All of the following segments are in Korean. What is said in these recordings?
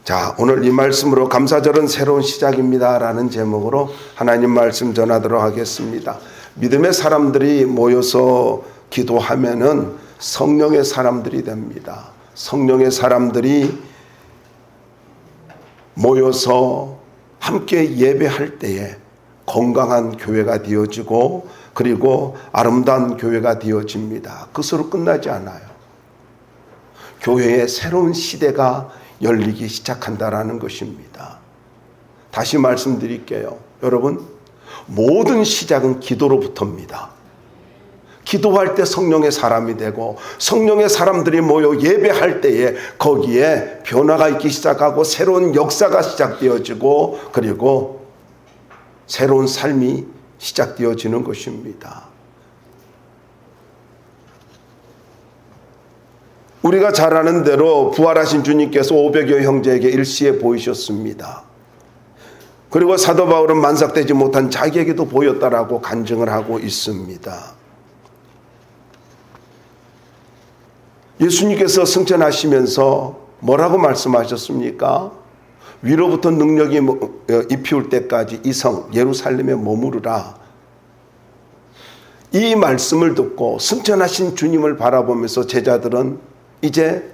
자, 오늘 이 말씀으로 감사절은 새로운 시작입니다 라는 제목으로 하나님 말씀 전하도록 하겠습니다. 믿음의 사람들이 모여서 기도하면은 성령의 사람들이 됩니다. 성령의 사람들이 모여서 함께 예배할 때에 건강한 교회가 되어지고 그리고 아름다운 교회가 되어집니다. 그것으로 끝나지 않아요. 교회의 새로운 시대가 열리기 시작한다라는 것입니다. 다시 말씀드릴게요. 여러분, 모든 시작은 기도로부터입니다. 기도할 때 성령의 사람이 되고 성령의 사람들이 모여 예배할 때에 거기에 변화가 있기 시작하고 새로운 역사가 시작되어지고 그리고 새로운 삶이 시작되어지는 것입니다. 우리가 잘 아는 대로 부활하신 주님께서 500여 형제에게 일시에 보이셨습니다. 그리고 사도 바울은 만삭되지 못한 자기에게도 보였다라고 간증을 하고 있습니다. 예수님께서 승천하시면서 뭐라고 말씀하셨습니까? 위로부터 능력이 입히울 때까지 이 성 예루살렘에 머무르라. 이 말씀을 듣고 승천하신 주님을 바라보면서 제자들은 이제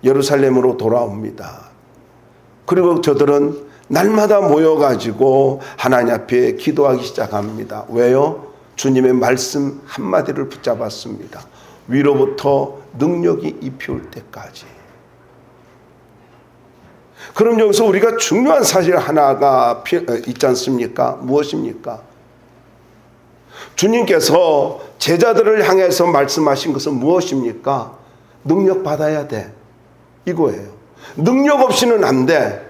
예루살렘으로 돌아옵니다. 그리고 저들은 날마다 모여가지고 하나님 앞에 기도하기 시작합니다. 왜요? 주님의 말씀 한마디를 붙잡았습니다. 위로부터 능력이 입혀올 때까지. 그럼 여기서 우리가 중요한 사실 하나가 있지 않습니까? 무엇입니까? 주님께서 제자들을 향해서 말씀하신 것은 무엇입니까? 능력 받아야 돼. 이거예요. 능력 없이는 안 돼.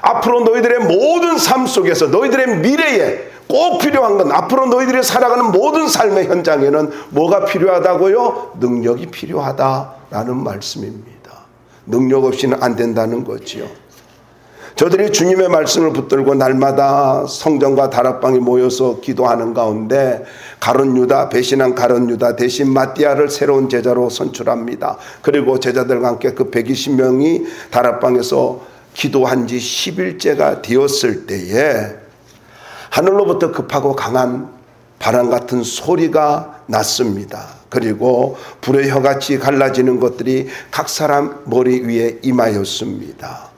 앞으로 너희들의 모든 삶 속에서 너희들의 미래에 꼭 필요한 건 앞으로 너희들이 살아가는 모든 삶의 현장에는 뭐가 필요하다고요? 능력이 필요하다라는 말씀입니다. 능력 없이는 안 된다는 거지요. 저들이 주님의 말씀을 붙들고 날마다 성전과 다락방에 모여서 기도하는 가운데 가룟 유다, 배신한 가룟 유다 대신 마띠아를 새로운 제자로 선출합니다. 그리고 제자들과 함께 그 120명이 다락방에서 기도한 지 10일째가 되었을 때에 하늘로부터 급하고 강한 바람 같은 소리가 났습니다. 그리고 불의 혀같이 갈라지는 것들이 각 사람 머리 위에 임하였습니다.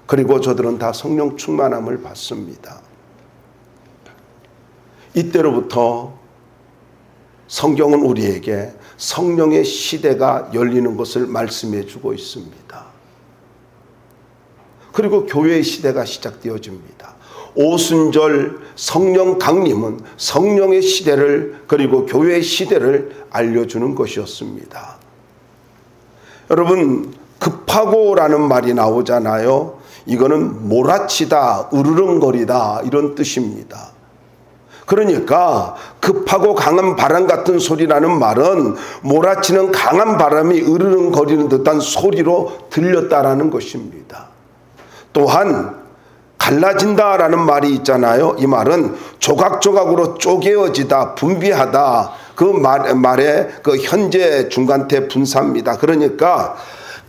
그리고 저들은 다 성령 충만함을 받습니다. 이때로부터 성경은 우리에게 성령의 시대가 열리는 것을 말씀해 주고 있습니다. 그리고 교회의 시대가 시작되어집니다. 오순절 성령 강림은 성령의 시대를 그리고 교회의 시대를 알려주는 것이었습니다. 여러분, 급하고라는 말이 나오잖아요. 이거는 몰아치다, 으르렁거리다 이런 뜻입니다. 그러니까 급하고 강한 바람 같은 소리라는 말은 몰아치는 강한 바람이 으르렁거리는 듯한 소리로 들렸다라는 것입니다. 또한 갈라진다라는 말이 있잖아요. 이 말은 조각조각으로 쪼개어지다, 분비하다. 그 말의 그 현재 중간태 분사입니다. 그러니까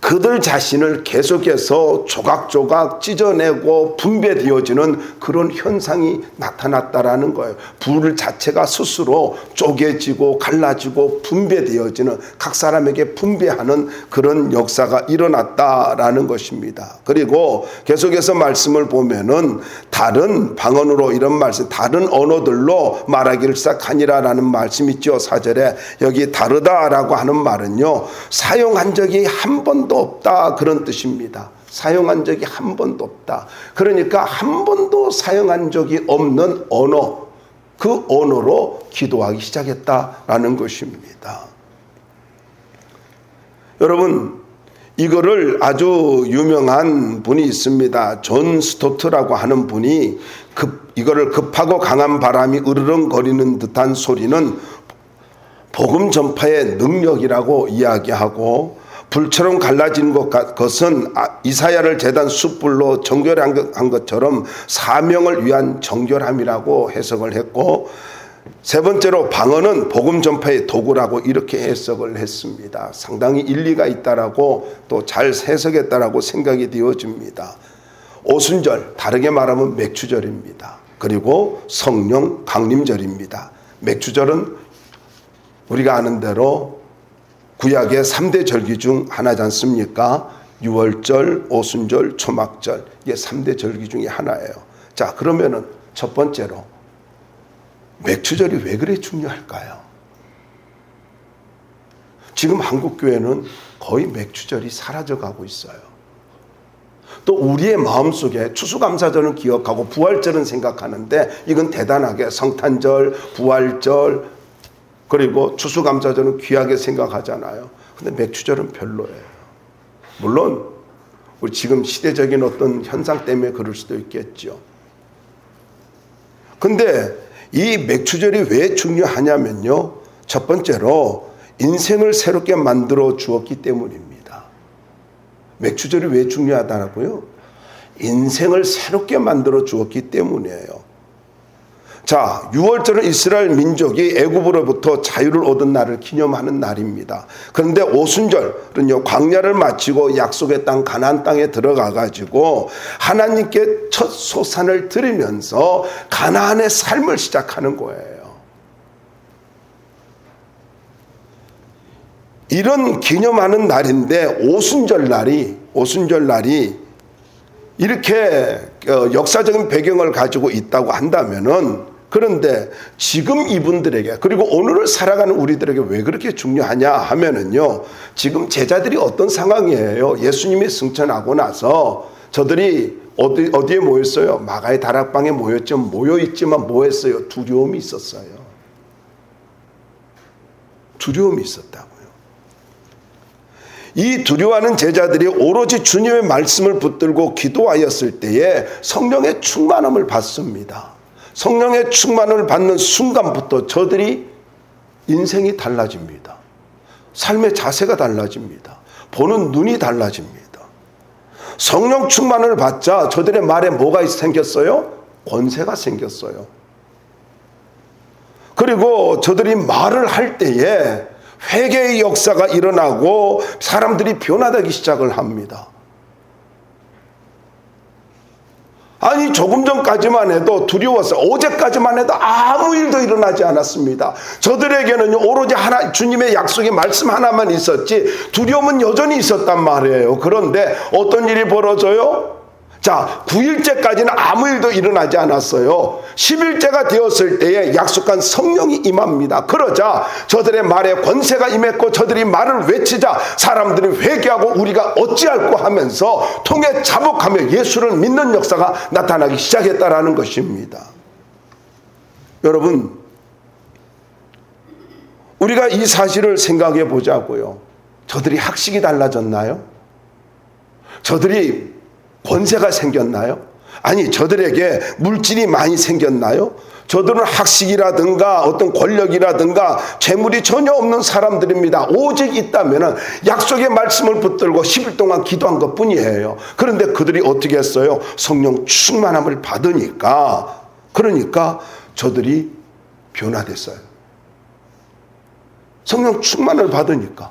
그들 자신을 계속해서 조각조각 찢어내고 분배되어지는 그런 현상이 나타났다라는 거예요. 불 자체가 스스로 쪼개지고 갈라지고 분배되어지는 각 사람에게 분배하는 그런 역사가 일어났다라는 것입니다. 그리고 계속해서 말씀을 보면은 다른 방언으로 이런 말씀, 다른 언어들로 말하기를 시작하니라라는 말씀이 있죠. 4절에 여기 다르다라고 하는 말은요, 사용한 적이 한 번도 없다 그런 뜻입니다. 사용한 적이 한 번도 없다. 그러니까 한 번도 사용한 적이 없는 언어, 그 언어로 기도하기 시작했다라는 것입니다. 여러분, 이거를 아주 유명한 분이 있습니다. 존 스토트라고 하는 분이 이거를 급하고 강한 바람이 으르렁거리는 듯한 소리는 복음 전파의 능력이라고 이야기하고, 불처럼 갈라진 것은 이사야를 제단 숯불로 정결한 것처럼 사명을 위한 정결함이라고 해석을 했고, 세 번째로 방언은 복음 전파의 도구라고 이렇게 해석을 했습니다. 상당히 일리가 있다라고 또 잘 해석했다라고 생각이 되어집니다. 오순절, 다르게 말하면 맥추절입니다. 그리고 성령 강림절입니다. 맥추절은 우리가 아는 대로 구약의 3대 절기 중 하나지 않습니까? 유월절, 오순절, 초막절, 이게 3대 절기 중에 하나예요. 자, 그러면은 첫 번째로 맥추절이 왜 그래 중요할까요? 지금 한국교회는 거의 맥추절이 사라져가고 있어요. 또 우리의 마음속에 추수감사절은 기억하고 부활절은 생각하는데 이건 대단하게 성탄절, 부활절, 그리고 추수감사절은 귀하게 생각하잖아요. 근데 맥추절은 별로예요. 물론 우리 지금 시대적인 어떤 현상 때문에 그럴 수도 있겠죠. 근데 이 맥추절이 왜 중요하냐면요, 첫 번째로 인생을 새롭게 만들어 주었기 때문입니다. 맥추절이 왜 중요하다고요? 인생을 새롭게 만들어 주었기 때문이에요. 자, 6월절은 이스라엘 민족이 애굽으로부터 자유를 얻은 날을 기념하는 날입니다. 그런데 오순절은요, 광야를 마치고 약속의 땅 가나안 땅에 들어가 가지고 하나님께 첫 소산을 드리면서 가나안의 삶을 시작하는 거예요. 이런 기념하는 날인데 오순절 날이 이렇게 역사적인 배경을 가지고 있다고 한다면은, 그런데 지금 이분들에게, 그리고 오늘을 살아가는 우리들에게 왜 그렇게 중요하냐 하면은요, 지금 제자들이 어떤 상황이에요? 예수님이 승천하고 나서 저들이 어디에 모였어요? 마가의 다락방에 모였죠. 모여있지만 뭐 했어요? 두려움이 있었어요. 두려움이 있었다고요. 이 두려워하는 제자들이 오로지 주님의 말씀을 붙들고 기도하였을 때에 성령의 충만함을 받습니다. 성령의 충만을 받는 순간부터 저들이 인생이 달라집니다. 삶의 자세가 달라집니다. 보는 눈이 달라집니다. 성령 충만을 받자 저들의 말에 뭐가 생겼어요? 권세가 생겼어요. 그리고 저들이 말을 할 때에 회개의 역사가 일어나고 사람들이 변화되기 시작을 합니다. 아니, 조금 전까지만 해도 두려웠어요. 어제까지만 해도 아무 일도 일어나지 않았습니다. 저들에게는 오로지 주님의 약속의 말씀 하나만 있었지 두려움은 여전히 있었단 말이에요. 그런데 어떤 일이 벌어져요? 자, 9일째까지는 아무 일도 일어나지 않았어요. 10일째가 되었을 때에 약속한 성령이 임합니다. 그러자 저들의 말에 권세가 임했고 저들이 말을 외치자 사람들이 회개하고 우리가 어찌할꼬 하면서 통에 자복하며 예수를 믿는 역사가 나타나기 시작했다라는 것입니다. 여러분, 우리가 이 사실을 생각해 보자고요. 저들이 학식이 달라졌나요? 저들이 권세가 생겼나요? 아니, 저들에게 물질이 많이 생겼나요? 저들은 학식이라든가 어떤 권력이라든가 재물이 전혀 없는 사람들입니다. 오직 있다면 약속의 말씀을 붙들고 10일 동안 기도한 것뿐이에요. 그런데 그들이 어떻게 했어요? 성령 충만함을 받으니까, 그러니까 저들이 변화됐어요. 성령 충만을 받으니까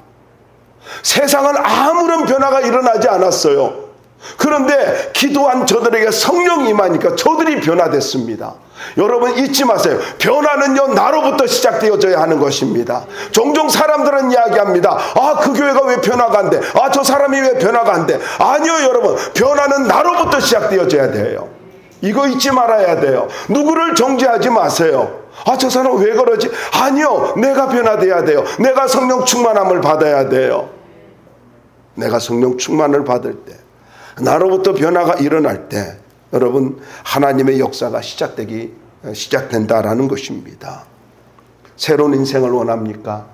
세상은 아무런 변화가 일어나지 않았어요. 그런데 기도한 저들에게 성령이 임하니까 저들이 변화됐습니다. 여러분, 잊지 마세요. 변화는요, 나로부터 시작되어져야 하는 것입니다. 종종 사람들은 이야기합니다. 아, 그 교회가 왜 변화가 안 돼? 아, 저 사람이 왜 변화가 안 돼? 아니요, 여러분, 변화는 나로부터 시작되어져야 돼요. 이거 잊지 말아야 돼요. 누구를 정죄하지 마세요. 아, 저 사람 왜 그러지? 아니요, 내가 변화돼야 돼요. 내가 성령 충만함을 받아야 돼요. 내가 성령 충만을 받을 때, 나로부터 변화가 일어날 때 여러분, 하나님의 역사가 시작된다라는 것입니다. 새로운 인생을 원합니까?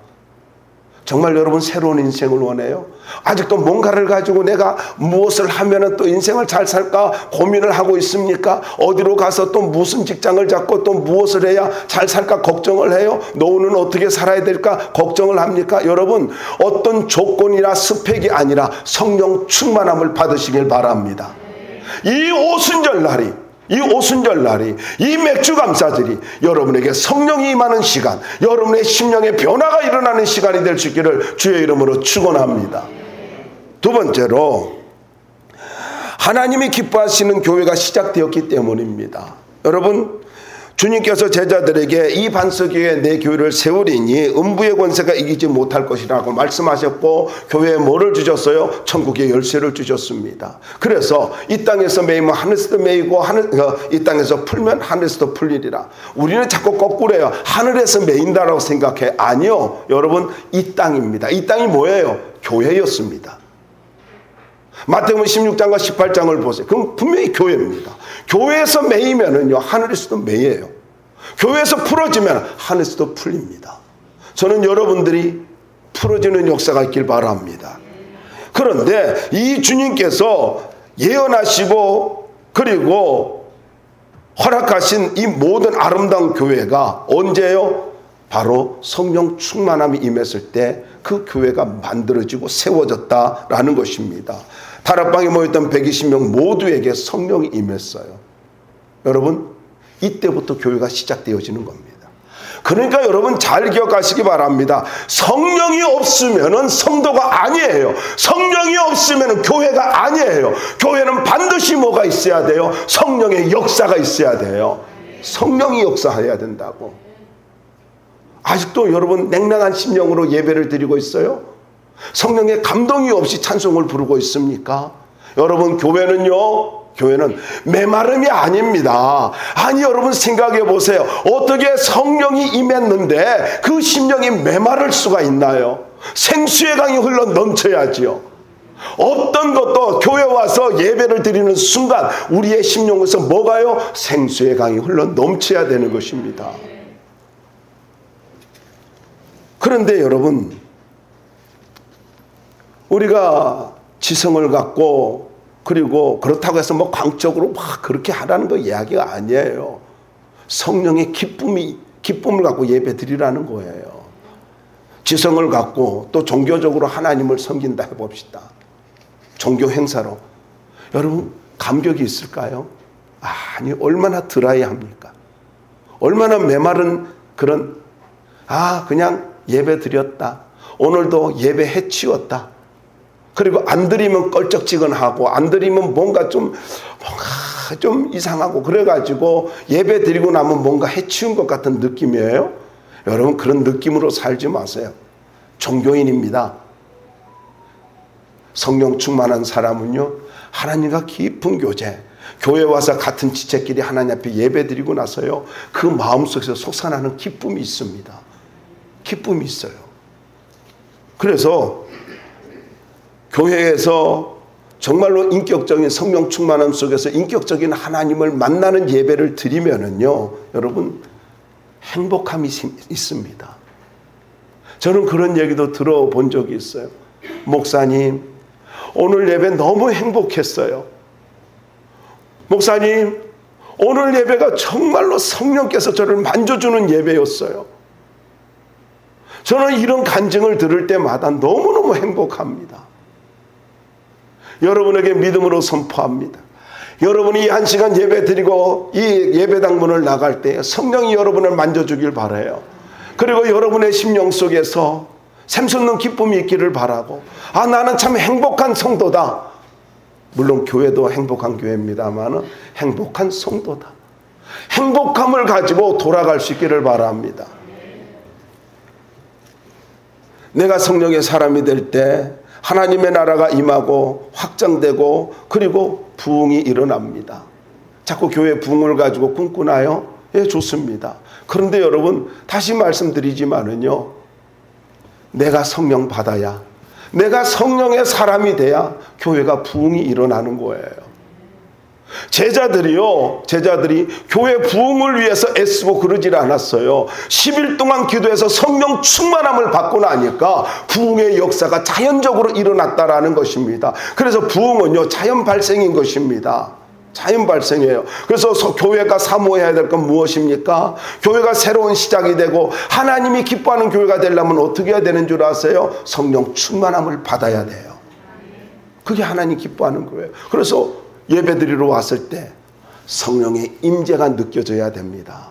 정말 여러분 새로운 인생을 원해요? 아직도 뭔가를 가지고 내가 무엇을 하면 또 인생을 잘 살까 고민을 하고 있습니까? 어디로 가서 또 무슨 직장을 잡고 또 무엇을 해야 잘 살까 걱정을 해요? 노후는 어떻게 살아야 될까 걱정을 합니까? 여러분, 어떤 조건이나 스펙이 아니라 성령 충만함을 받으시길 바랍니다. 이 오순절 날이 이 오순절 날이, 이 맥주 감사절이 여러분에게 성령이 임하는 시간, 여러분의 심령의 변화가 일어나는 시간이 될 수 있기를 주의 이름으로 축원합니다. 두 번째로, 하나님이 기뻐하시는 교회가 시작되었기 때문입니다. 여러분, 주님께서 제자들에게 이 반석 위에 내 교회를 세우리니 음부의 권세가 이기지 못할 것이라고 말씀하셨고, 교회에 뭐를 주셨어요? 천국의 열쇠를 주셨습니다. 그래서 이 땅에서 매이면 하늘에서도 매이고, 이 땅에서 풀면 하늘에서도 풀리리라. 우리는 자꾸 거꾸로요. 하늘에서 매인다라고 생각해. 아니요, 여러분, 이 땅입니다. 이 땅이 뭐예요? 교회였습니다. 마태복음 16장과 18장을 보세요. 그럼 분명히 교회입니다. 교회에서 매이면은요, 하늘에서도 매여요. 교회에서 풀어지면 하늘에서도 풀립니다. 저는 여러분들이 풀어지는 역사가 있길 바랍니다. 그런데 이 주님께서 예언하시고 그리고 허락하신 이 모든 아름다운 교회가 언제요? 바로 성령 충만함이 임했을 때 그 교회가 만들어지고 세워졌다라는 것입니다. 다락방에 모였던 120명 모두에게 성령이 임했어요. 여러분, 이때부터 교회가 시작되어지는 겁니다. 그러니까 여러분 잘 기억하시기 바랍니다. 성령이 없으면 성도가 아니에요. 성령이 없으면 교회가 아니에요. 교회는 반드시 뭐가 있어야 돼요? 성령의 역사가 있어야 돼요. 성령이 역사해야 된다고. 아직도 여러분 냉랭한 심령으로 예배를 드리고 있어요? 성령의 감동이 없이 찬송을 부르고 있습니까? 여러분, 교회는 메마름이 아닙니다. 아니, 여러분 생각해 보세요. 어떻게 성령이 임했는데 그 심령이 메마를 수가 있나요? 생수의 강이 흘러 넘쳐야지요. 어떤 것도 교회 와서 예배를 드리는 순간 우리의 심령에서 뭐가요? 생수의 강이 흘러 넘쳐야 되는 것입니다. 그런데 여러분, 우리가 지성을 갖고 그리고 그렇다고 해서 뭐 광적으로 막 그렇게 하라는 거 이야기가 아니에요. 성령의 기쁨을 갖고 예배 드리라는 거예요. 지성을 갖고 또 종교적으로 하나님을 섬긴다 해봅시다. 종교 행사로. 여러분, 감격이 있을까요? 아니, 얼마나 드라이합니까? 얼마나 메마른 그런, 그냥 예배 드렸다. 오늘도 예배 해치웠다. 그리고 안 드리면 껄쩍지근하고 안 드리면 뭔가 좀 이상하고 그래가지고 예배 드리고 나면 뭔가 해치운 것 같은 느낌이에요. 여러분, 그런 느낌으로 살지 마세요. 종교인입니다. 성령 충만한 사람은요, 하나님과 깊은 교제, 교회 와서 같은 지체끼리 하나님 앞에 예배 드리고 나서요, 그 마음속에서 솟아나는 기쁨이 있습니다. 기쁨이 있어요. 그래서 교회에서 정말로 인격적인 성령 충만함 속에서 인격적인 하나님을 만나는 예배를 드리면은요, 여러분, 행복함이 있습니다. 저는 그런 얘기도 들어본 적이 있어요. 목사님, 오늘 예배 너무 행복했어요. 목사님, 오늘 예배가 정말로 성령께서 저를 만져주는 예배였어요. 저는 이런 간증을 들을 때마다 너무너무 행복합니다. 여러분에게 믿음으로 선포합니다. 여러분이 한 시간 예배 드리고 이 예배당 문을 나갈 때 성령이 여러분을 만져주길 바라요. 그리고 여러분의 심령 속에서 샘솟는 기쁨이 있기를 바라고, 나는 참 행복한 성도다. 물론 교회도 행복한 교회입니다만 행복한 성도다. 행복함을 가지고 돌아갈 수 있기를 바랍니다. 내가 성령의 사람이 될 때 하나님의 나라가 임하고 확장되고 그리고 부흥이 일어납니다. 자꾸 교회 부흥을 가지고 꿈꾸나요? 예, 좋습니다. 그런데 여러분, 다시 말씀드리지만은요, 내가 성령 받아야, 내가 성령의 사람이 돼야 교회가 부흥이 일어나는 거예요. 제자들이 교회 부흥을 위해서 애쓰고 그러질 않았어요. 10일 동안 기도해서 성령 충만함을 받고 나니까 부흥의 역사가 자연적으로 일어났다라는 것입니다. 그래서 부흥은요, 자연 발생인 것입니다. 자연 발생이에요. 그래서 교회가 사모해야 될 건 무엇입니까? 교회가 새로운 시작이 되고 하나님이 기뻐하는 교회가 되려면 어떻게 해야 되는 줄 아세요? 성령 충만함을 받아야 돼요. 그게 하나님 기뻐하는 거예요. 그래서 예배드리러 왔을 때 성령의 임재가 느껴져야 됩니다.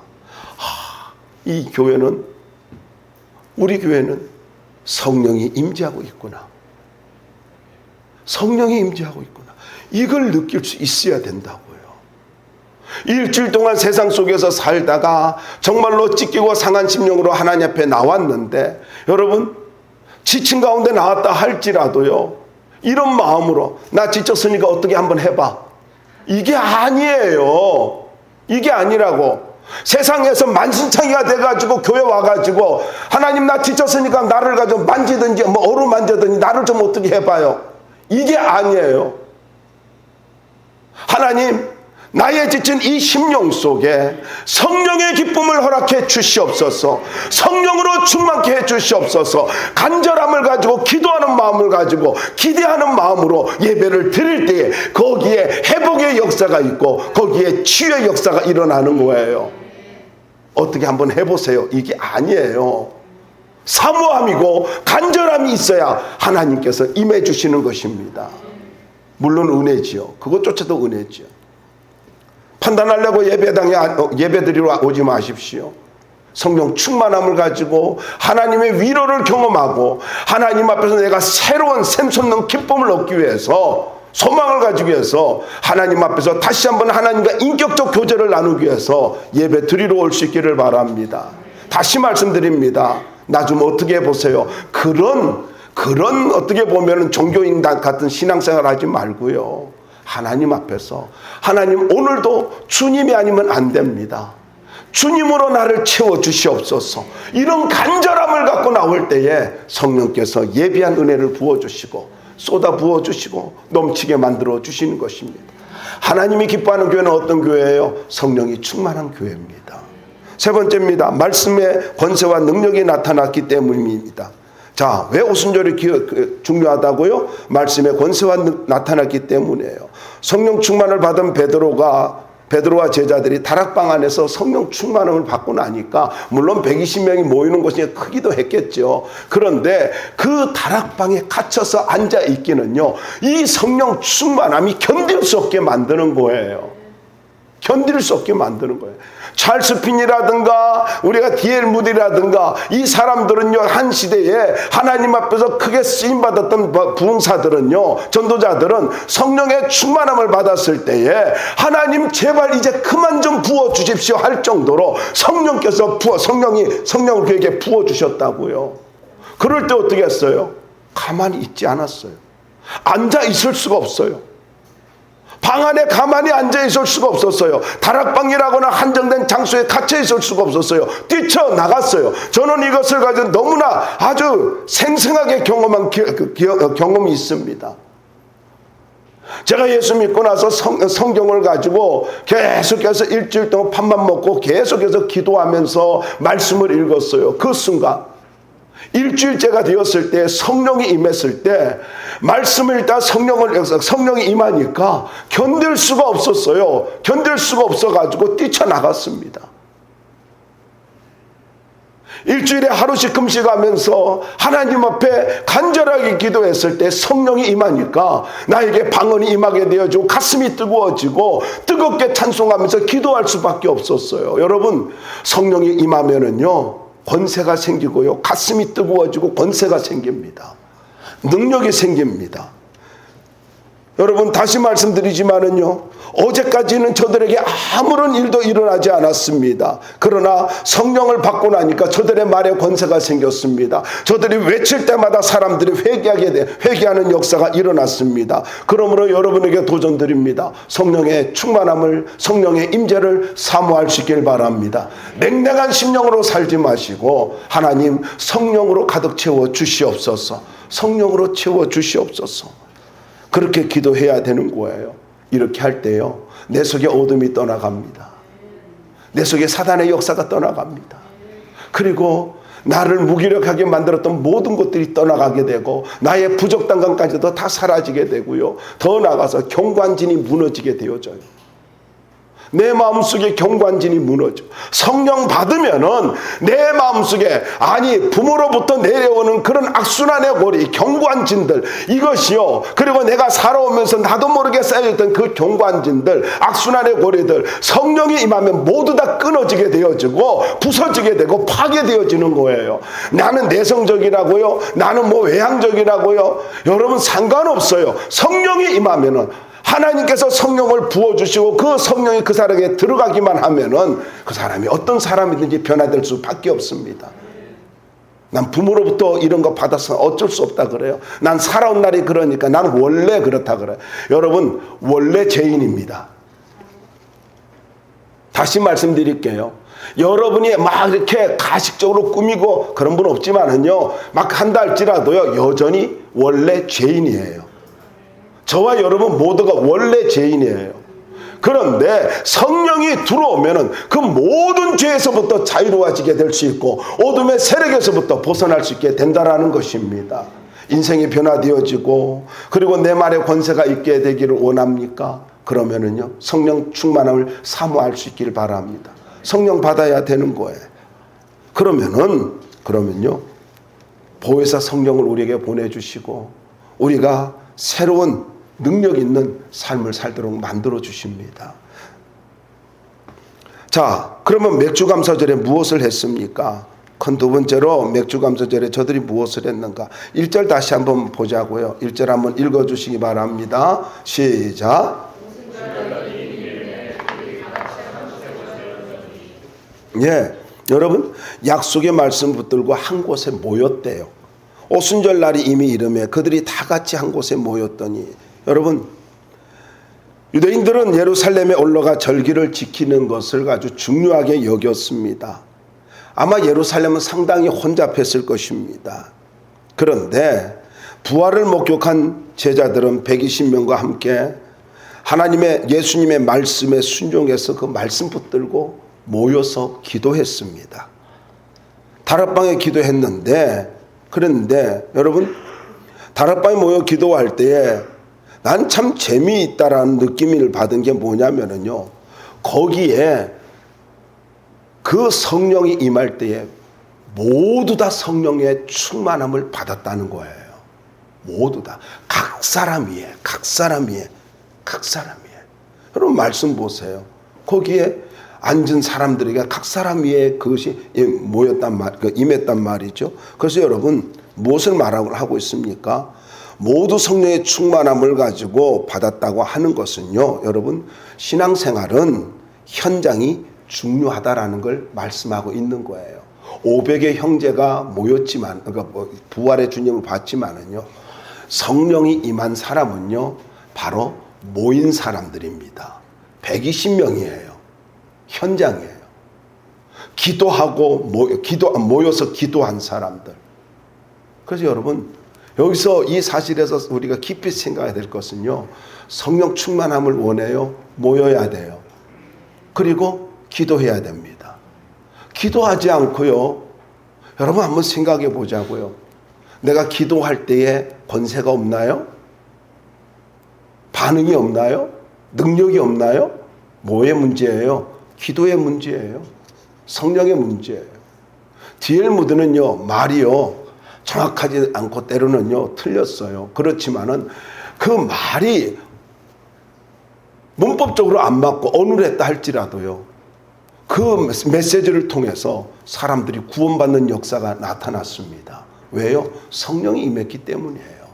이 교회는, 우리 교회는 성령이 임재하고 있구나. 성령이 임재하고 있구나. 이걸 느낄 수 있어야 된다고요. 일주일 동안 세상 속에서 살다가 정말로 찢기고 상한 심령으로 하나님 앞에 나왔는데, 여러분 지친 가운데 나왔다 할지라도요, 이런 마음으로 나 지쳤으니까 어떻게 한번 해봐, 이게 아니에요. 이게 아니라고. 세상에서 만신창이가 돼가지고 교회 와가지고 하나님 나 지쳤으니까 나를 가지고 만지든지 뭐 어루만지든지 나를 좀 어떻게 해봐요, 이게 아니에요. 하나님, 나의 지친 이 심령 속에 성령의 기쁨을 허락해 주시옵소서. 성령으로 충만케 해 주시옵소서. 간절함을 가지고 기도하는 마음을 가지고 기대하는 마음으로 예배를 드릴 때에 거기에 회복의 역사가 있고 거기에 치유의 역사가 일어나는 거예요. 어떻게 한번 해보세요. 이게 아니에요. 사모함이고 간절함이 있어야 하나님께서 임해 주시는 것입니다. 물론 은혜지요. 그것조차도 은혜지요. 판단하려고 예배드리러 오지 마십시오. 성령 충만함을 가지고 하나님의 위로를 경험하고 하나님 앞에서 내가 새로운 샘솟는 기쁨을 얻기 위해서, 소망을 가지기 위해서 하나님 앞에서 다시 한번 하나님과 인격적 교제를 나누기 위해서 예배 드리러 올 수 있기를 바랍니다. 다시 말씀드립니다. 나 좀 어떻게 해보세요. 그런 어떻게 보면 종교인 같은 신앙생활 하지 말고요, 하나님 앞에서, 하나님 오늘도 주님이 아니면 안 됩니다. 주님으로 나를 채워주시옵소서. 이런 간절함을 갖고 나올 때에 성령께서 예비한 은혜를 부어주시고 쏟아 부어주시고 넘치게 만들어 주시는 것입니다. 하나님이 기뻐하는 교회는 어떤 교회예요? 성령이 충만한 교회입니다. 세 번째입니다. 말씀의 권세와 능력이 나타났기 때문입니다. 자, 왜 오순절이 중요하다고요? 말씀의 권세가 나타났기 때문이에요. 성령 충만을 받은 베드로와 제자들이 다락방 안에서 성령 충만함을 받고 나니까 물론 120명이 모이는 곳이 크기도 했겠죠. 그런데 그 다락방에 갇혀서 앉아 있기는요, 이 성령 충만함이 견딜 수 없게 만드는 거예요. 견딜 수 없게 만드는 거예요. 찰스 핀이라든가 우리가 디엘 무디라든가 이 사람들은요, 한 시대에 하나님 앞에서 크게 쓰임받았던 부흥사들은요, 전도자들은 성령의 충만함을 받았을 때에 하나님 제발 이제 그만 좀 부어주십시오 할 정도로 성령을 그에게 부어주셨다고요. 그럴 때 어떻게 했어요? 가만히 있지 않았어요. 앉아 있을 수가 없어요. 방 안에 가만히 앉아 있을 수가 없었어요. 다락방이라거나 한정된 장소에 갇혀 있을 수가 없었어요. 뛰쳐나갔어요. 저는 이것을 가지고 너무나 아주 생생하게 경험한 경험이 있습니다. 제가 예수 믿고 나서 성경을 가지고 계속해서 일주일 동안 밥만 먹고 계속해서 기도하면서 말씀을 읽었어요. 그 순간 일주일째가 되었을 때, 성령이 임했을 때, 말씀을 읽다 성령이 임하니까 견딜 수가 없었어요. 견딜 수가 없어가지고 뛰쳐나갔습니다. 일주일에 하루씩 금식하면서 하나님 앞에 간절하게 기도했을 때 성령이 임하니까 나에게 방언이 임하게 되어지고 가슴이 뜨거워지고 뜨겁게 찬송하면서 기도할 수밖에 없었어요. 여러분, 성령이 임하면은요, 권세가 생기고요, 가슴이 뜨거워지고 권세가 생깁니다. 능력이 생깁니다. 여러분, 다시 말씀드리지만은요, 어제까지는 저들에게 아무런 일도 일어나지 않았습니다. 그러나 성령을 받고 나니까 저들의 말에 권세가 생겼습니다. 저들이 외칠 때마다 사람들이 회개하는 역사가 일어났습니다. 그러므로 여러분에게 도전드립니다. 성령의 충만함을, 성령의 임재를 사모할 수 있길 바랍니다. 냉랭한 심령으로 살지 마시고 하나님 성령으로 가득 채워 주시옵소서. 성령으로 채워 주시옵소서. 그렇게 기도해야 되는 거예요. 이렇게 할 때요, 내 속에 어둠이 떠나갑니다. 내 속에 사단의 역사가 떠나갑니다. 그리고 나를 무기력하게 만들었던 모든 것들이 떠나가게 되고 나의 부적당감까지도 다 사라지게 되고요, 더 나아가서 경관진이 무너지게 되어져요. 내 마음속에 경관진이 무너져. 성령 받으면은 내 마음속에 부모로부터 내려오는 그런 악순환의 고리, 경관진들, 이것이요. 그리고 내가 살아오면서 나도 모르게 쌓여있던 그 경관진들, 악순환의 고리들, 성령이 임하면 모두 다 끊어지게 되어지고 부서지게 되고 파괴되어지는 거예요. 나는 내성적이라고요? 나는 외향적이라고요? 여러분 상관없어요. 성령이 임하면은, 하나님께서 성령을 부어주시고 그 성령이 그 사람에게 들어가기만 하면은 그 사람이 어떤 사람이든지 변화될 수밖에 없습니다. 난 부모로부터 이런 거 받아서 어쩔 수 없다 그래요. 난 살아온 날이 그러니까 난 원래 그렇다 그래요. 여러분, 원래 죄인입니다. 다시 말씀드릴게요. 여러분이 막 이렇게 가식적으로 꾸미고 그런 분 없지만은요, 막 한달지라도요, 여전히 원래 죄인이에요. 저와 여러분 모두가 원래 죄인이에요. 그런데 성령이 들어오면은 그 모든 죄에서부터 자유로워지게 될 수 있고 어둠의 세력에서부터 벗어날 수 있게 된다라는 것입니다. 인생이 변화되어지고 그리고 내 말에 권세가 있게 되기를 원합니까? 그러면은요, 성령 충만함을 사모할 수 있기를 바랍니다. 성령 받아야 되는 거예요. 그러면요, 보혜사 성령을 우리에게 보내주시고 우리가 새로운 능력 있는 삶을 살도록 만들어 주십니다. 자, 그러면 맥주감사절에 무엇을 했습니까? 큰 두 번째로 맥주감사절에 저들이 무엇을 했는가? 1절 다시 한번 보자고요. 1절 한번 읽어주시기 바랍니다. 시작. 예, 여러분, 약속의 말씀 붙들고 한 곳에 모였대요. 오순절 날이 이미 이르매 그들이 다 같이 한 곳에 모였더니, 여러분, 유대인들은 예루살렘에 올라가 절기를 지키는 것을 아주 중요하게 여겼습니다. 아마 예루살렘은 상당히 혼잡했을 것입니다. 그런데 부활을 목격한 제자들은 120명과 함께 예수님의 말씀에 순종해서 그 말씀 붙들고 모여서 기도했습니다. 다락방에 기도했는데, 그런데 여러분, 다락방에 모여 기도할 때에 난 참 재미있다라는 느낌을 받은 게 뭐냐면요, 거기에 그 성령이 임할 때에 모두 다 성령의 충만함을 받았다는 거예요. 모두 다. 각 사람이에요. 여러분, 말씀 보세요. 거기에 앉은 사람들에게 각 사람 위에 그것이 임했단 말이죠. 그래서 여러분, 무엇을 말하고 있습니까? 모두 성령의 충만함을 가지고 받았다고 하는 것은요, 여러분, 신앙생활은 현장이 중요하다라는 걸 말씀하고 있는 거예요. 500의 형제가 모였지만, 부활의 주님을 봤지만은요, 성령이 임한 사람은요, 바로 모인 사람들입니다. 120명이에요. 현장이에요. 모여서 기도한 사람들. 그래서 여러분, 여기서 이 사실에서 우리가 깊이 생각해야 될 것은요, 성령 충만함을 원해요. 모여야 돼요. 그리고 기도해야 됩니다. 기도하지 않고요, 여러분 한번 생각해 보자고요. 내가 기도할 때에 권세가 없나요? 반응이 없나요? 능력이 없나요? 뭐의 문제예요? 기도의 문제예요. 성령의 문제예요. D.L. 무드는요, 말이요, 정확하지 않고 때로는요, 틀렸어요. 그렇지만은 그 말이 문법적으로 안 맞고 어눌했다 할지라도요, 그 메시지를 통해서 사람들이 구원받는 역사가 나타났습니다. 왜요? 성령이 임했기 때문이에요.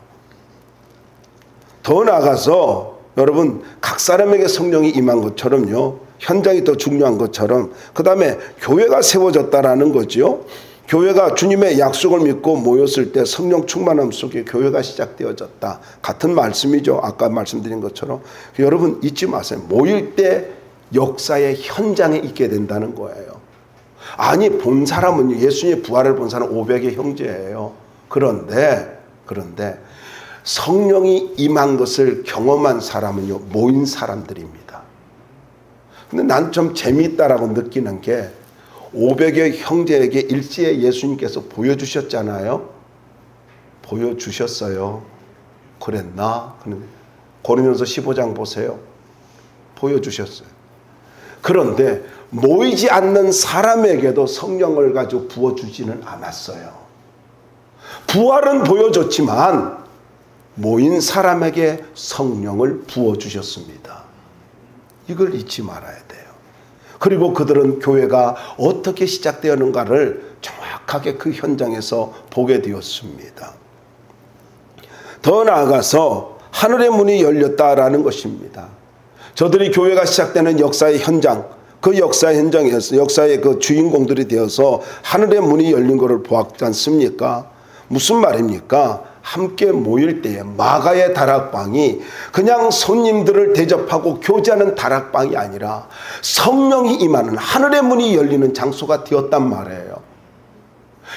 더 나아가서 여러분, 각 사람에게 성령이 임한 것처럼요, 현장이 더 중요한 것처럼 그 다음에 교회가 세워졌다라는 거죠. 교회가 주님의 약속을 믿고 모였을 때 성령 충만함 속에 교회가 시작되어졌다. 같은 말씀이죠. 아까 말씀드린 것처럼. 여러분 잊지 마세요. 모일 때 역사의 현장에 있게 된다는 거예요. 아니, 본 사람은, 예수님의 부활을 본 사람은 500의 형제예요. 그런데 성령이 임한 것을 경험한 사람은요, 모인 사람들입니다. 근데 난 좀 재미있다라고 느끼는 게 500여 형제에게 일제에 예수님께서 보여주셨잖아요. 보여주셨어요. 그랬나? 고린도서 15장 보세요. 보여주셨어요. 그런데 모이지 않는 사람에게도 성령을 가지고 부어주지는 않았어요. 부활은 보여줬지만 모인 사람에게 성령을 부어주셨습니다. 이걸 잊지 말아야 돼요. 그리고 그들은 교회가 어떻게 시작되었는가를 정확하게 그 현장에서 보게 되었습니다. 더 나아가서 하늘의 문이 열렸다라는 것입니다. 저들이 교회가 시작되는 역사의 현장, 그 역사의 현장에서 역사의 그 주인공들이 되어서 하늘의 문이 열린 것을 보았지 않습니까? 무슨 말입니까? 함께 모일 때에 마가의 다락방이 그냥 손님들을 대접하고 교제하는 다락방이 아니라 성령이 임하는 하늘의 문이 열리는 장소가 되었단 말이에요.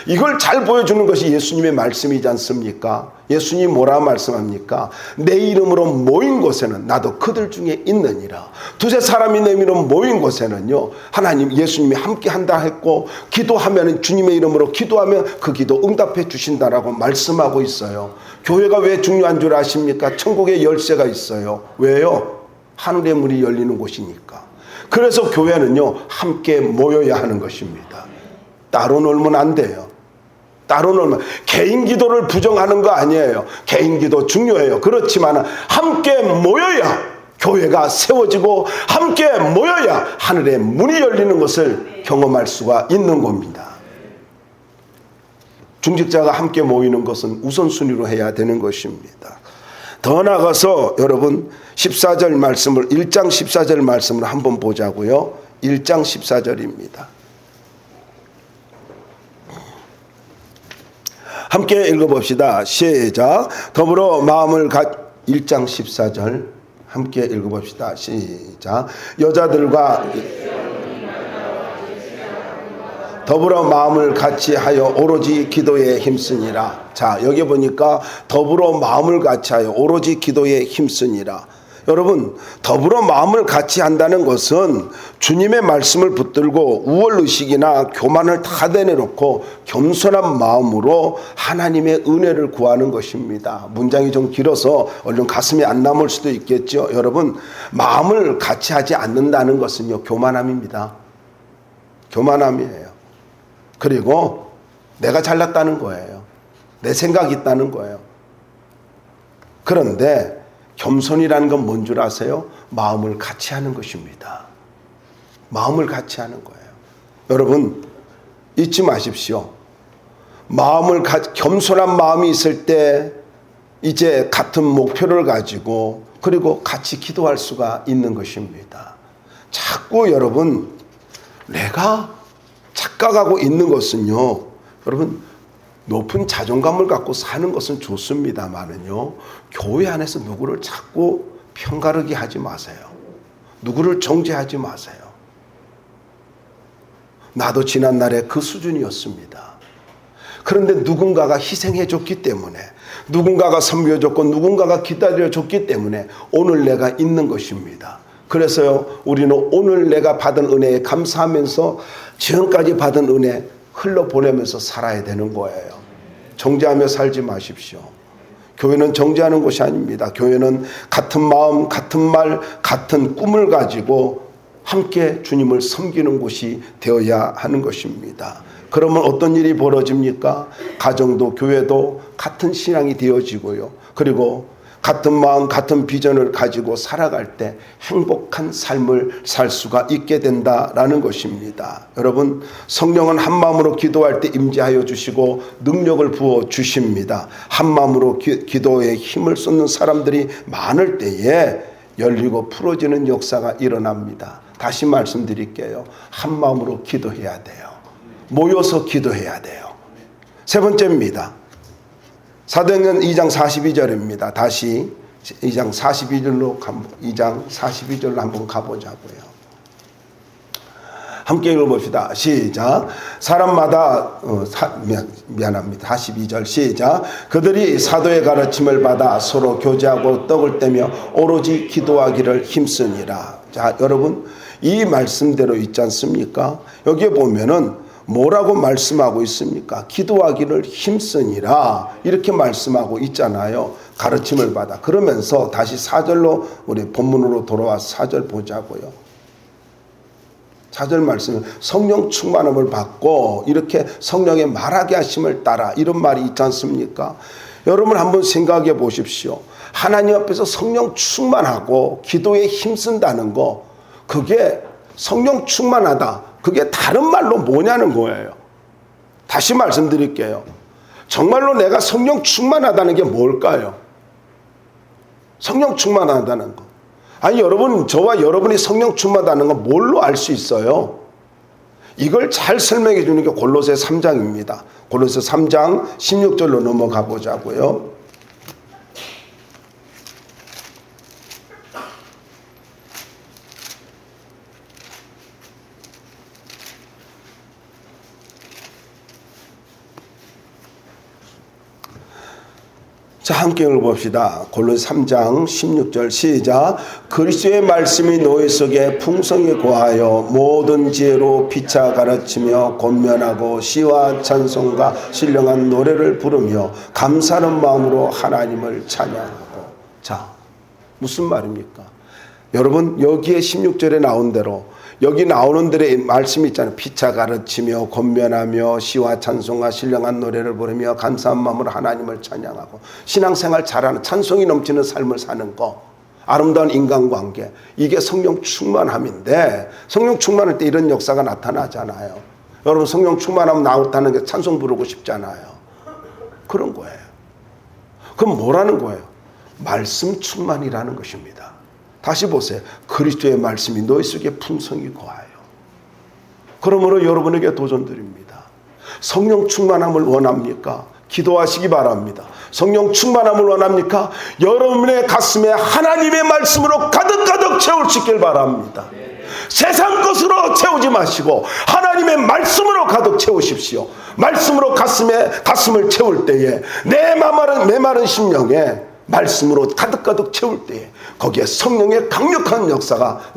이걸 잘 보여주는 것이 예수님의 말씀이지 않습니까? 예수님이 뭐라 말씀합니까? 내 이름으로 모인 곳에는 나도 그들 중에 있느니라. 두세 사람이 내 이름으로 모인 곳에는요, 하나님 예수님이 함께 한다 했고, 기도하면 주님의 이름으로 기도하면 그 기도 응답해 주신다라고 말씀하고 있어요. 교회가 왜 중요한 줄 아십니까? 천국의 열쇠가 있어요. 왜요? 하늘의 문이 열리는 곳이니까. 그래서 교회는요, 함께 모여야 하는 것입니다. 따로 놀면 안 돼요. 따로 놀면 개인 기도를 부정하는 거 아니에요. 개인 기도 중요해요. 그렇지만 함께 모여야 교회가 세워지고 함께 모여야 하늘의 문이 열리는 것을 경험할 수가 있는 겁니다. 중직자가 함께 모이는 것은 우선순위로 해야 되는 것입니다. 더 나아가서 여러분 14절 말씀을 1장 14절 말씀을 한번 보자고요. 1장 14절입니다. 함께 읽어봅시다. 시작. 더불어 마음을 1장 14절 함께 읽어봅시다. 시작. 여자들과 더불어 마음을 같이 하여 오로지 기도에 힘쓰니라. 자, 여기 보니까 더불어 마음을 같이 하여 오로지 기도에 힘쓰니라. 여러분, 더불어 마음을 같이 한다는 것은 주님의 말씀을 붙들고 우월의식이나 교만을 다 내려놓고 겸손한 마음으로 하나님의 은혜를 구하는 것입니다. 문장이 좀 길어서 얼른 가슴에 안 남을 수도 있겠죠. 여러분, 마음을 같이 하지 않는다는 것은요, 교만함입니다. 교만함이에요. 그리고 내가 잘났다는 거예요. 내 생각이 있다는 거예요. 그런데 겸손이라는 건 뭔 줄 아세요? 마음을 같이 하는 것입니다. 마음을 같이 하는 거예요. 여러분, 잊지 마십시오. 겸손한 마음이 있을 때 이제 같은 목표를 가지고 그리고 같이 기도할 수가 있는 것입니다. 자꾸 여러분, 내가 착각하고 있는 것은요, 여러분, 높은 자존감을 갖고 사는 것은 좋습니다만은요, 교회 안에서 누구를 자꾸 편가르기 하지 마세요. 누구를 정죄하지 마세요. 나도 지난날에 그 수준이었습니다. 그런데 누군가가 희생해 줬기 때문에, 누군가가 섬겨줬고 누군가가 기다려줬기 때문에 오늘 내가 있는 것입니다. 그래서요, 우리는 오늘 내가 받은 은혜에 감사하면서 지금까지 받은 은혜 흘러보내면서 살아야 되는 거예요. 정죄하며 살지 마십시오. 교회는 정죄하는 곳이 아닙니다. 교회는 같은 마음, 같은 말, 같은 꿈을 가지고 함께 주님을 섬기는 곳이 되어야 하는 것입니다. 그러면 어떤 일이 벌어집니까? 가정도 교회도 같은 신앙이 되어지고요. 그리고 같은 마음, 같은 비전을 가지고 살아갈 때 행복한 삶을 살 수가 있게 된다라는 것입니다. 여러분, 성령은 한 마음으로 기도할 때 임재하여 주시고 능력을 부어 주십니다. 한 마음으로 기도에 힘을 쏟는 사람들이 많을 때에 열리고 풀어지는 역사가 일어납니다. 다시 말씀드릴게요. 한 마음으로 기도해야 돼요. 모여서 기도해야 돼요. 세 번째입니다. 사도행전 2장 42절입니다. 다시 2장 42절로 한번 가보자고요. 함께 읽어봅시다. 시작. 사람마다 미안합니다. 42절 시작. 그들이 사도의 가르침을 받아 서로 교제하고 떡을 떼며 오로지 기도하기를 힘쓰니라. 자, 여러분, 이 말씀대로 있지 않습니까? 여기에 보면은 뭐라고 말씀하고 있습니까? 기도하기를 힘쓰니라 이렇게 말씀하고 있잖아요. 가르침을 받아. 그러면서 다시 4절로 우리 본문으로 돌아와서 4절 보자고요. 4절 말씀에 성령 충만함을 받고 이렇게 성령의 말하게 하심을 따라 이런 말이 있지 않습니까? 여러분 한번 생각해 보십시오. 하나님 앞에서 성령 충만하고 기도에 힘쓴다는 거, 그게 성령 충만하다, 그게 다른 말로 뭐냐는 거예요. 다시 말씀드릴게요. 정말로 내가 성령 충만하다는 게 뭘까요? 성령 충만하다는 거. 아니 여러분, 저와 여러분이 성령 충만하다는 건 뭘로 알 수 있어요? 이걸 잘 설명해 주는 게 골로새 3장입니다. 골로새 3장 16절로 넘어가 보자고요. 자, 함께 읽어봅시다. 골로새 3장 16절 시작. 그리스도의 말씀이 너희 속에 풍성히 고하여 모든 지혜로 피차 가르치며 권면하고 시와 찬송과 신령한 노래를 부르며 감사하는 마음으로 하나님을 찬양하고. 자, 무슨 말입니까? 여러분, 여기에 16절에 나온 대로, 여기 나오는 대로의 말씀이 있잖아요. 피차 가르치며 권면하며 시와 찬송과 신령한 노래를 부르며 감사한 마음으로 하나님을 찬양하고, 신앙생활 잘하는, 찬송이 넘치는 삶을 사는 거, 아름다운 인간관계, 이게 성령 충만함인데, 성령 충만할 때 이런 역사가 나타나잖아요. 여러분, 성령 충만하면 나타나는 게 찬송 부르고 싶잖아요. 그런 거예요. 그럼 뭐라는 거예요? 말씀 충만이라는 것입니다. 다시 보세요. 그리스도의 말씀이 너희 속에 풍성히 고하여. 그러므로 여러분에게 도전드립니다. 성령 충만함을 원합니까? 기도하시기 바랍니다. 성령 충만함을 원합니까? 여러분의 가슴에 하나님의 말씀으로 가득가득 채우시길 바랍니다. 세상 것으로 채우지 마시고 하나님의 말씀으로 가득 채우십시오. 말씀으로 가슴을 채울 때에 내 메마른 심령에 말씀으로 가득가득 채울 때에 거기에 성령의 강력한 역사가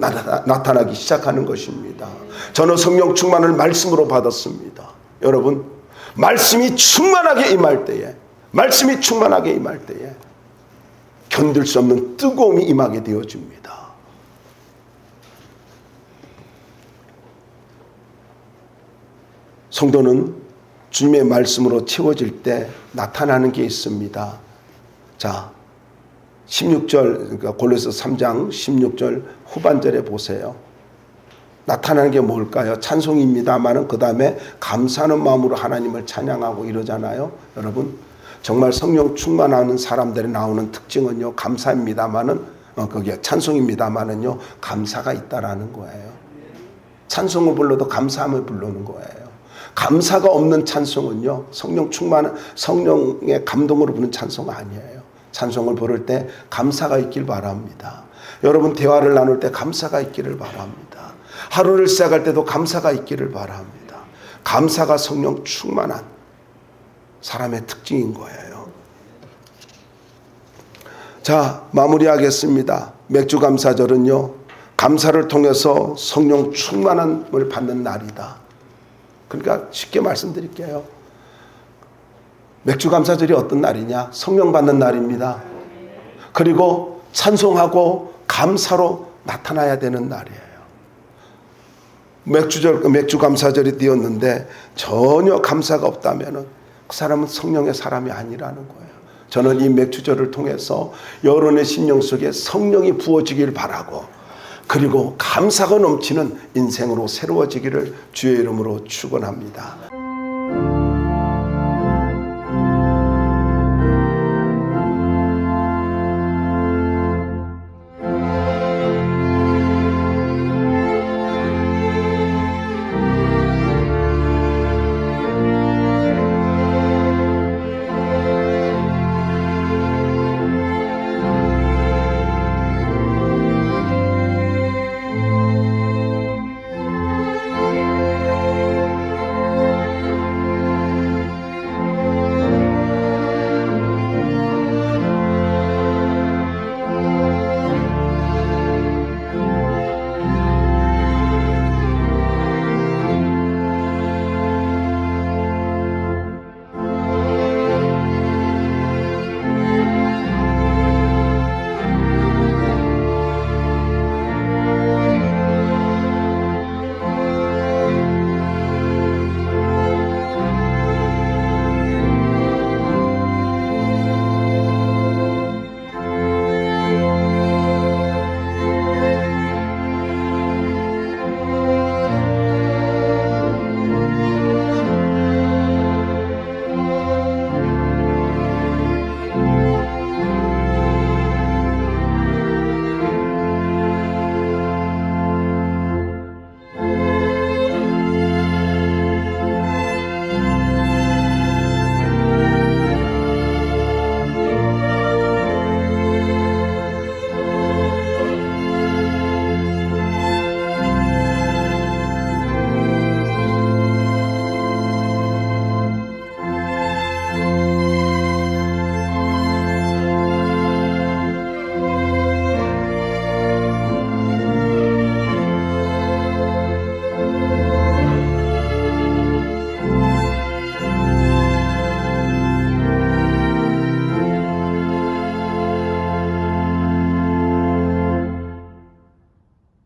나타나기 시작하는 것입니다. 저는 성령 충만을 말씀으로 받았습니다. 여러분, 말씀이 충만하게 임할 때에 견딜 수 없는 뜨거움이 임하게 되어집니다. 성도는 주님의 말씀으로 채워질 때 나타나는 게 있습니다. 자, 16절, 그러니까 골로새 3장 16절 후반절에 보세요. 나타나는 게 뭘까요? 찬송입니다마는 그 다음에 감사하는 마음으로 하나님을 찬양하고 이러잖아요. 여러분, 정말 성령 충만하는 사람들이 나오는 특징은요, 감사입니다마는 거기에 찬송입니다마는요, 감사가 있다라는 거예요. 찬송을 불러도 감사함을 부르는 거예요. 감사가 없는 찬송은요, 성령의 감동으로 부르는 찬송 아니에요. 찬송을 부를 때 감사가 있길 바랍니다. 여러분, 대화를 나눌 때 감사가 있기를 바랍니다. 하루를 시작할 때도 감사가 있기를 바랍니다. 감사가 성령 충만한 사람의 특징인 거예요. 자, 마무리하겠습니다. 맥주감사절은요, 감사를 통해서 성령 충만함을 받는 날이다. 그러니까 쉽게 말씀드릴게요. 맥주감사절이 어떤 날이냐? 성령 받는 날입니다. 그리고 찬송하고 감사로 나타나야 되는 날이에요. 맥주감사절이 되었는데 전혀 감사가 없다면 그 사람은 성령의 사람이 아니라는 거예요. 저는 이 맥주절을 통해서 여러분의 심령 속에 성령이 부어지길 바라고, 그리고 감사가 넘치는 인생으로 새로워지기를 주의 이름으로 축원합니다.